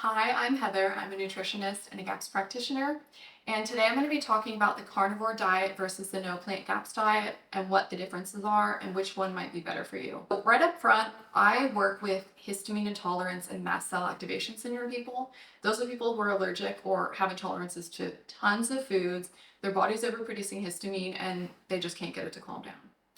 Hi, I'm Heather. I'm a nutritionist and a GAPS practitioner. And today I'm going to be talking about the carnivore diet versus the no plant GAPS diet and what the differences are and which one might be better for you. But right up front, I work with histamine intolerance and mast cell activation syndrome people. Those are people who are allergic or have intolerances to tons of foods. Their body's overproducing histamine and they just can't get it to calm down.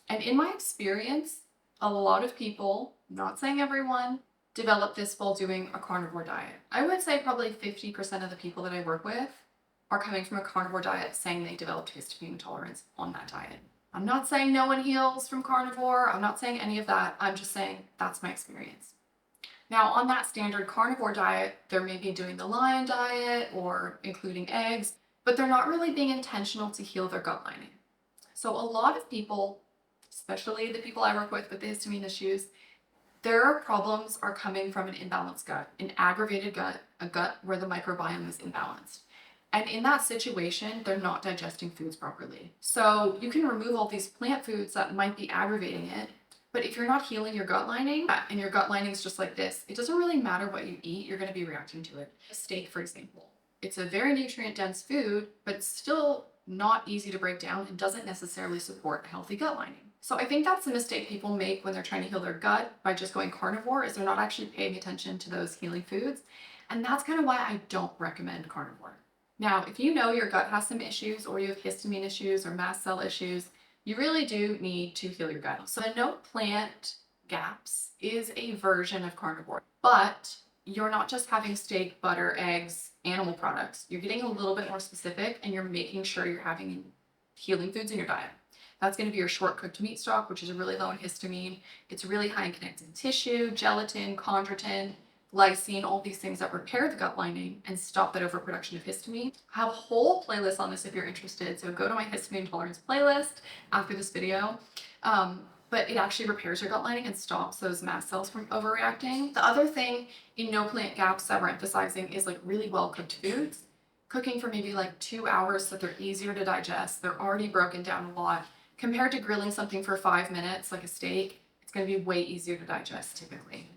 And in my experience, a lot of people, not saying everyone, develop this while doing a carnivore diet. I would say probably 50% of the people that I work with are coming from a carnivore diet saying they developed histamine intolerance on that diet. I'm not saying no one heals from carnivore. I'm not saying any of that. I'm just saying that's my experience. Now, on that standard carnivore diet, they're maybe doing the lion diet or including eggs, but they're not really being intentional to heal their gut lining. So a lot of people, especially the people I work with the histamine issues, their problems are coming from an imbalanced gut, an aggravated gut, a gut where the microbiome is imbalanced. And in that situation, they're not digesting foods properly. So you can remove all these plant foods that might be aggravating it, but if you're not healing your gut lining, and your gut lining is just like this, it doesn't really matter what you eat, you're going to be reacting to it. A steak, for example. It's a very nutrient-dense food, but it's still not easy to break down and doesn't necessarily support a healthy gut lining. So I think that's the mistake people make when they're trying to heal their gut by just going carnivore, is they're not actually paying attention to those healing foods. And that's kind of why I don't recommend carnivore. Now, if you know your gut has some issues or you have histamine issues or mast cell issues, you really do need to heal your gut. So the no plant GAPS is a version of carnivore, but you're not just having steak, butter, eggs, animal products. You're getting a little bit more specific and you're making sure you're having healing foods in your diet. That's going to be your short cooked meat stock, which is really low in histamine. It's really high in connective tissue, gelatin, chondroitin, glycine, all these things that repair the gut lining and stop that overproduction of histamine. I have a whole playlist on this if you're interested. So go to my histamine intolerance playlist after this video. But it actually repairs your gut lining and stops those mast cells from overreacting. The other thing in no plant GAPS that we're emphasizing is like really well cooked foods. Cooking for maybe like 2 hours so they're easier to digest. They're already broken down a lot. Compared to grilling something for 5 minutes, like a steak, it's going to be way easier to digest typically.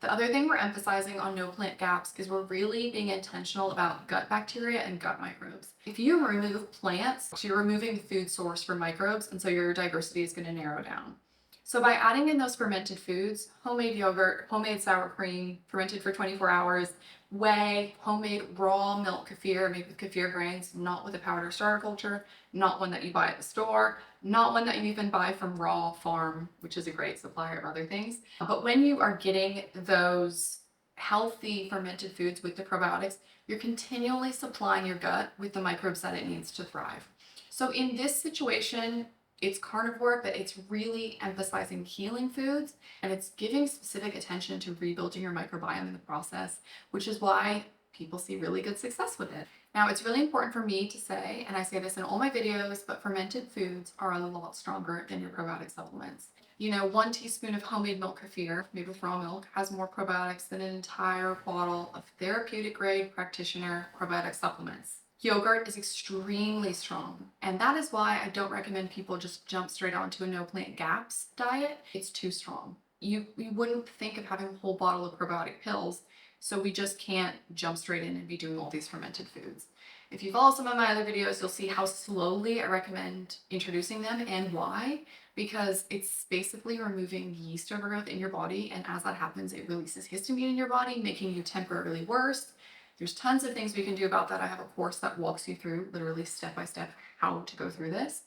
The other thing we're emphasizing on no plant GAPS is we're really being intentional about gut bacteria and gut microbes. If you remove plants, you're removing the food source for microbes, and so your diversity is going to narrow down. So by adding in those fermented foods, homemade yogurt, homemade sour cream, fermented for 24 hours, whey, homemade raw milk kefir made with kefir grains, not with a powder starter culture, not one that you buy at the store, not one that you even buy from Raw Farm, which is a great supplier of other things. But when you are getting those healthy fermented foods with the probiotics, you're continually supplying your gut with the microbes that it needs to thrive. So in this situation, it's carnivore, but it's really emphasizing healing foods and it's giving specific attention to rebuilding your microbiome in the process, which is why people see really good success with it. Now, it's really important for me to say, and I say this in all my videos, but fermented foods are a lot stronger than your probiotic supplements. You know, 1 teaspoon of homemade milk kefir made with raw milk has more probiotics than an entire bottle of therapeutic grade practitioner probiotic supplements. Yogurt is extremely strong, and that is why I don't recommend people just jump straight onto a no plant GAPS diet. It's too strong. You wouldn't think of having a whole bottle of probiotic pills, so we just can't jump straight in and be doing all these fermented foods. If you follow some of my other videos, you'll see how slowly I recommend introducing them and why, because it's basically removing yeast overgrowth in your body, and as that happens, it releases histamine in your body, making you temporarily worse. There's tons of things we can do about that. I have a course that walks you through literally step by step how to go through this.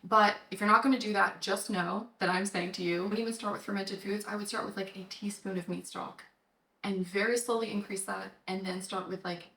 But if you're not going to do that, just know that I'm saying to you, when you even start with fermented foods, I would start with like a teaspoon of meat stock and very slowly increase that, and then start with like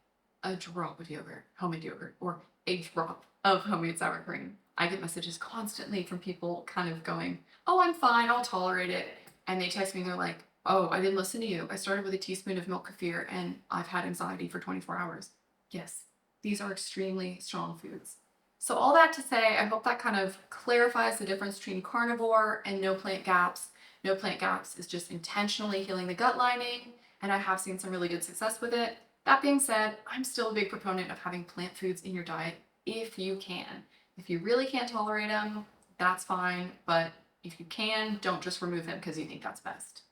a drop of yogurt, homemade yogurt, or a drop of homemade sour cream. I get messages constantly from people kind of going, oh, I'm fine, I'll tolerate it. And they text me and they're like, oh, I didn't listen to you. I started with a teaspoon of milk kefir and I've had anxiety for 24 hours. Yes, these are extremely strong foods. So all that to say, I hope that kind of clarifies the difference between carnivore and no plant GAPS. No plant GAPS is just intentionally healing the gut lining, and I have seen some really good success with it. That being said, I'm still a big proponent of having plant foods in your diet if you can. If you really can't tolerate them, that's fine, but if you can, don't just remove them because you think that's best.